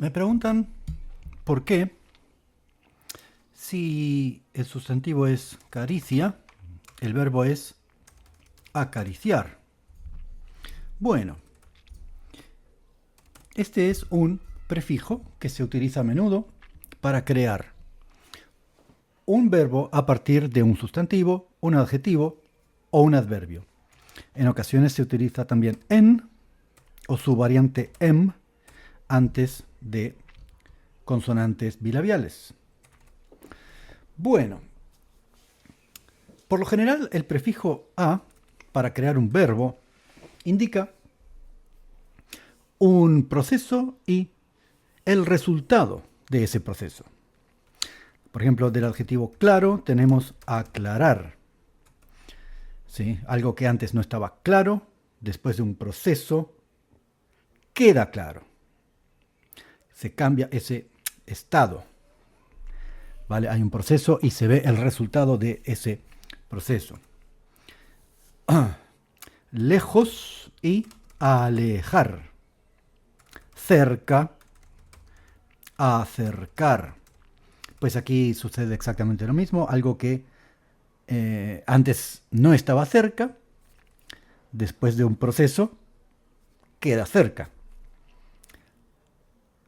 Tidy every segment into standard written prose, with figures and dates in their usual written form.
Me preguntan por qué, si el sustantivo es caricia, el verbo es acariciar. Bueno, este es un prefijo que se utiliza a menudo para crear un verbo a partir de un sustantivo, un adjetivo o un adverbio. En ocasiones se utiliza también en o su variante em antes de consonantes bilabiales. Bueno, por lo general el prefijo a para crear un verbo indica un proceso y el resultado de ese proceso. Por ejemplo, del adjetivo claro tenemos aclarar. ¿Sí? Algo que antes no estaba claro, después de un proceso, queda claro. Se cambia ese estado. ¿Vale? Hay un proceso y se ve el resultado de ese proceso. Lejos y alejar. Cerca, acercar. Pues aquí sucede exactamente lo mismo, algo que antes no estaba cerca, después de un proceso, queda cerca.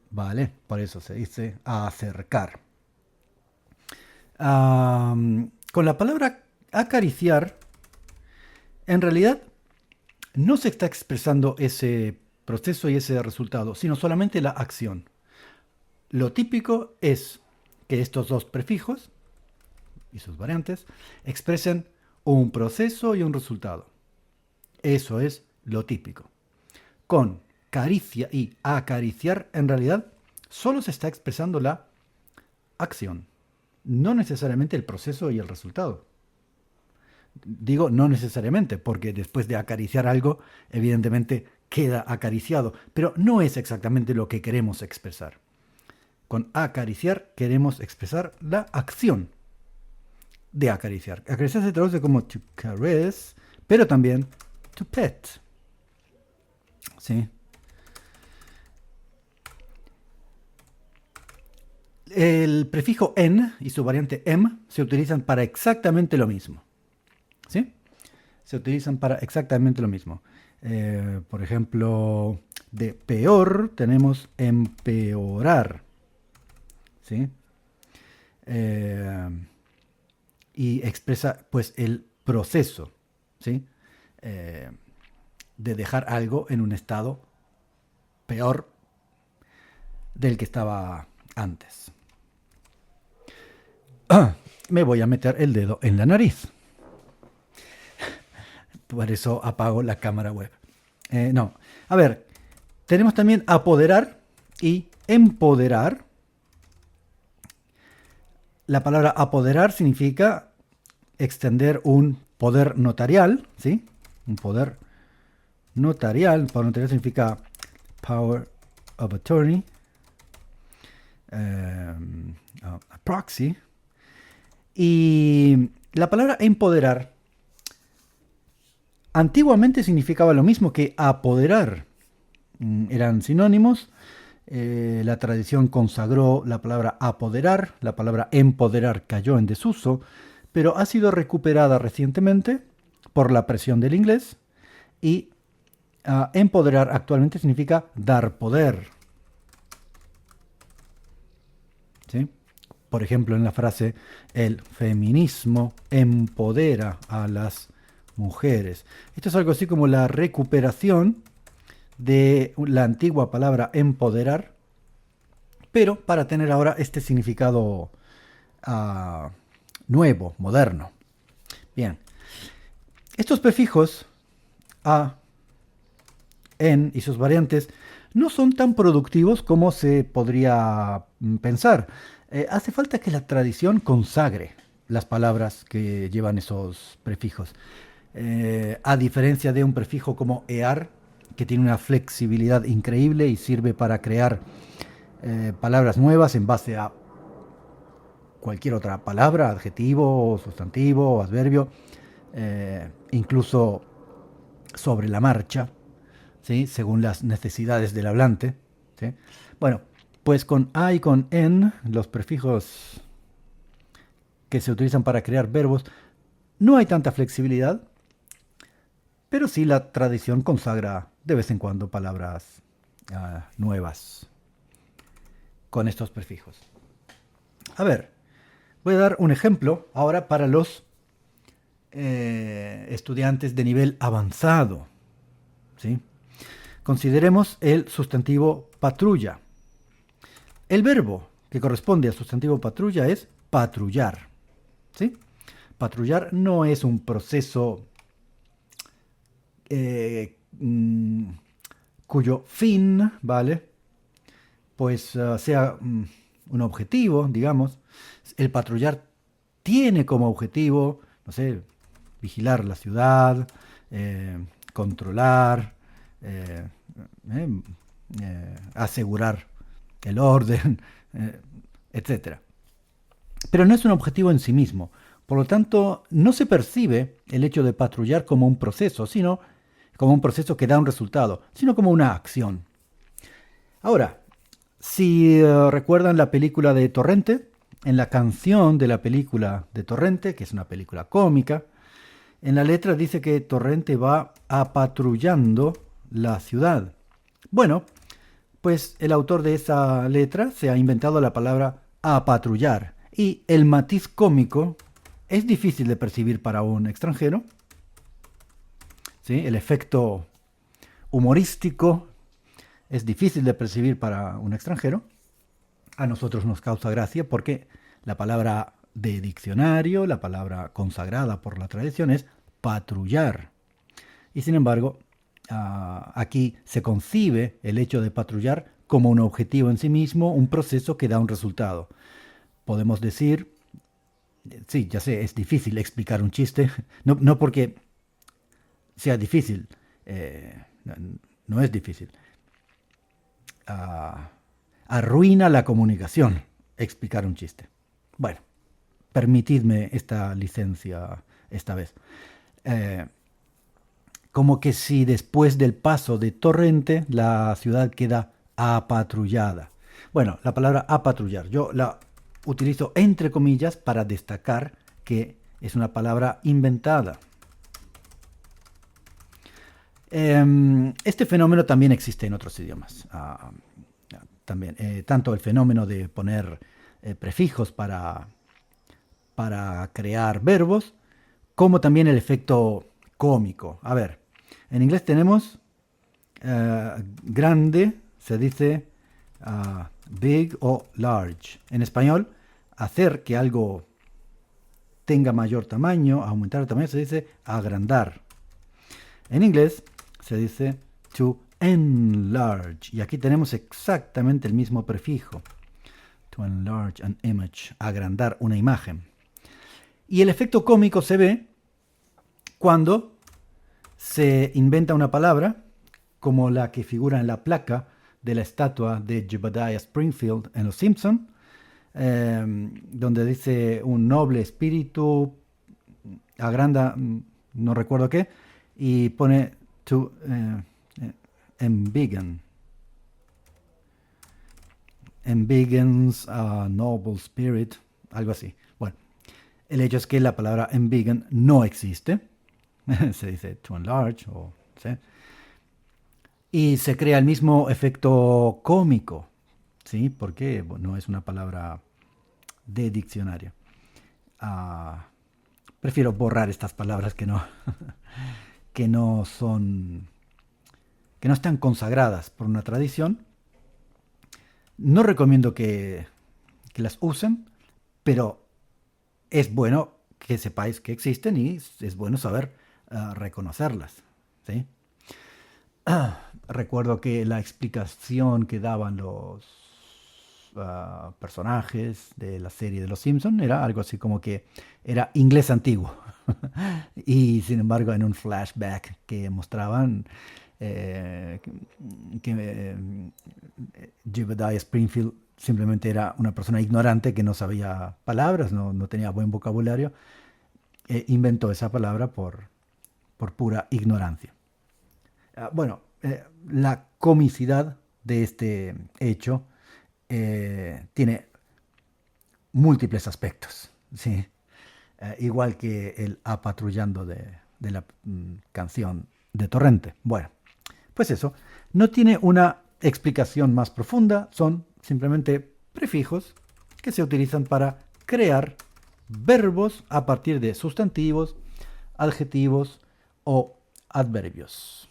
Vale, por eso se dice acercar. Con la palabra acariciar, en realidad no se está expresando ese proceso y ese resultado, sino solamente la acción. Lo típico es que estos dos prefijos y sus variantes expresen un proceso y un resultado. Eso es lo típico. Con caricia y acariciar, en realidad, solo se está expresando la acción, no necesariamente el proceso y el resultado. Digo no necesariamente, porque después de acariciar algo, evidentemente queda acariciado, pero no es exactamente lo que queremos expresar. Con acariciar queremos expresar la acción de acariciar. Acariciar se traduce como to caress, pero también to pet. ¿Sí? El prefijo en y su variante em se utilizan para exactamente lo mismo. ¿Sí? Se utilizan para exactamente lo mismo. Por ejemplo, de peor tenemos empeorar. ¿Sí? Y expresa pues el proceso, ¿sí? De dejar algo en un estado peor del que estaba antes. Me voy a meter el dedo en la nariz. Por eso apago la cámara web. No. A ver, tenemos también apoderar y empoderar. La palabra apoderar significa extender un poder notarial, ¿sí? Un poder notarial. Poder notarial significa power of attorney. A proxy. Y la palabra empoderar antiguamente significaba lo mismo que apoderar. Eran sinónimos. La tradición consagró la palabra apoderar, la palabra empoderar cayó en desuso, pero ha sido recuperada recientemente por la presión del inglés y empoderar actualmente significa dar poder. ¿Sí? Por ejemplo, en la frase el feminismo empodera a las mujeres. Esto es algo así como la recuperación de la antigua palabra empoderar, pero para tener ahora este significado nuevo, moderno. Bien, estos prefijos a, en y sus variantes no son tan productivos como se podría pensar. Hace falta que la tradición consagre las palabras que llevan esos prefijos. A diferencia de un prefijo como ear, que tiene una flexibilidad increíble y sirve para crear palabras nuevas en base a cualquier otra palabra, adjetivo, sustantivo, adverbio, incluso sobre la marcha, ¿sí? Según las necesidades del hablante. ¿Sí? Bueno, Pues con a y con en, los prefijos que se utilizan para crear verbos, no hay tanta flexibilidad, pero sí la tradición consagra de vez en cuando palabras nuevas con estos prefijos. A ver, voy a dar un ejemplo ahora para los estudiantes de nivel avanzado. ¿Sí? Consideremos el sustantivo patrulla. El verbo que corresponde al sustantivo patrulla es patrullar. ¿Sí? Patrullar no es un proceso cuyo fin, ¿vale? Pues sea un objetivo, digamos. El patrullar tiene como objetivo, no sé, vigilar la ciudad, controlar, eh, asegurar el orden, etc. Pero no es un objetivo en sí mismo. Por lo tanto, no se percibe el hecho de patrullar como un proceso, sino como un proceso que da un resultado, sino como una acción. Ahora, si recuerdan la película de Torrente, en la canción de la película de Torrente, que es una película cómica, en la letra dice que Torrente va apatrullando la ciudad. Bueno, pues el autor de esa letra se ha inventado la palabra apatrullar y el matiz cómico es difícil de percibir para un extranjero. ¿Sí? El efecto humorístico es difícil de percibir para un extranjero. A nosotros nos causa gracia porque la palabra de diccionario, la palabra consagrada por la tradición es patrullar. Y sin embargo, aquí se concibe el hecho de patrullar como un objetivo en sí mismo, un proceso que da un resultado. Podemos decir, sí, ya sé, es difícil explicar un chiste, no porque sea difícil, no es difícil. Arruina la comunicación explicar un chiste. Bueno, permitidme esta licencia esta vez. Como que si después del paso de Torrente la ciudad queda apatrullada. Bueno, la palabra apatrullar yo la utilizo entre comillas para destacar que es una palabra inventada. Este fenómeno también existe en otros idiomas. También, tanto el fenómeno de poner prefijos para crear verbos, como también el efecto cómico. A ver, en inglés tenemos grande, se dice big o large. En español, hacer que algo tenga mayor tamaño, aumentar el tamaño, se dice agrandar. En inglés se dice to enlarge. Y aquí tenemos exactamente el mismo prefijo. To enlarge an image. Agrandar una imagen. Y el efecto cómico se ve cuando se inventa una palabra como la que figura en la placa de la estatua de Jebediah Springfield en Los Simpson, donde dice un noble espíritu agranda, no recuerdo qué, y pone to embiggen. Embiggens a noble spirit, algo así. Bueno, el hecho es que la palabra embiggen no existe. Se dice to enlarge, ¿sí? Y se crea el mismo efecto cómico, ¿sí? Porque no es una palabra de diccionario. Prefiero borrar estas palabras que no, que no están consagradas por una tradición. No recomiendo que las usen, pero es bueno que sepáis que existen y es bueno saber reconocerlas, ¿sí? Recuerdo que la explicación que daban los personajes de la serie de Los Simpson era algo así como que era inglés antiguo. Y sin embargo, en un flashback que mostraban que Jebediah Springfield simplemente era una persona ignorante que no sabía palabras, no tenía buen vocabulario, inventó esa palabra por pura ignorancia. Bueno, la comicidad de este hecho tiene múltiples aspectos, ¿sí? Igual que el apatrullando de la canción de Torrente. Bueno, pues eso, no tiene una explicación más profunda, son simplemente prefijos que se utilizan para crear verbos a partir de sustantivos, adjetivos o adverbios.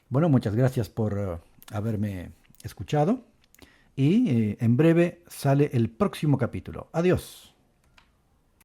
Bueno, muchas gracias por haberme escuchado y en breve sale el próximo capítulo. Adiós.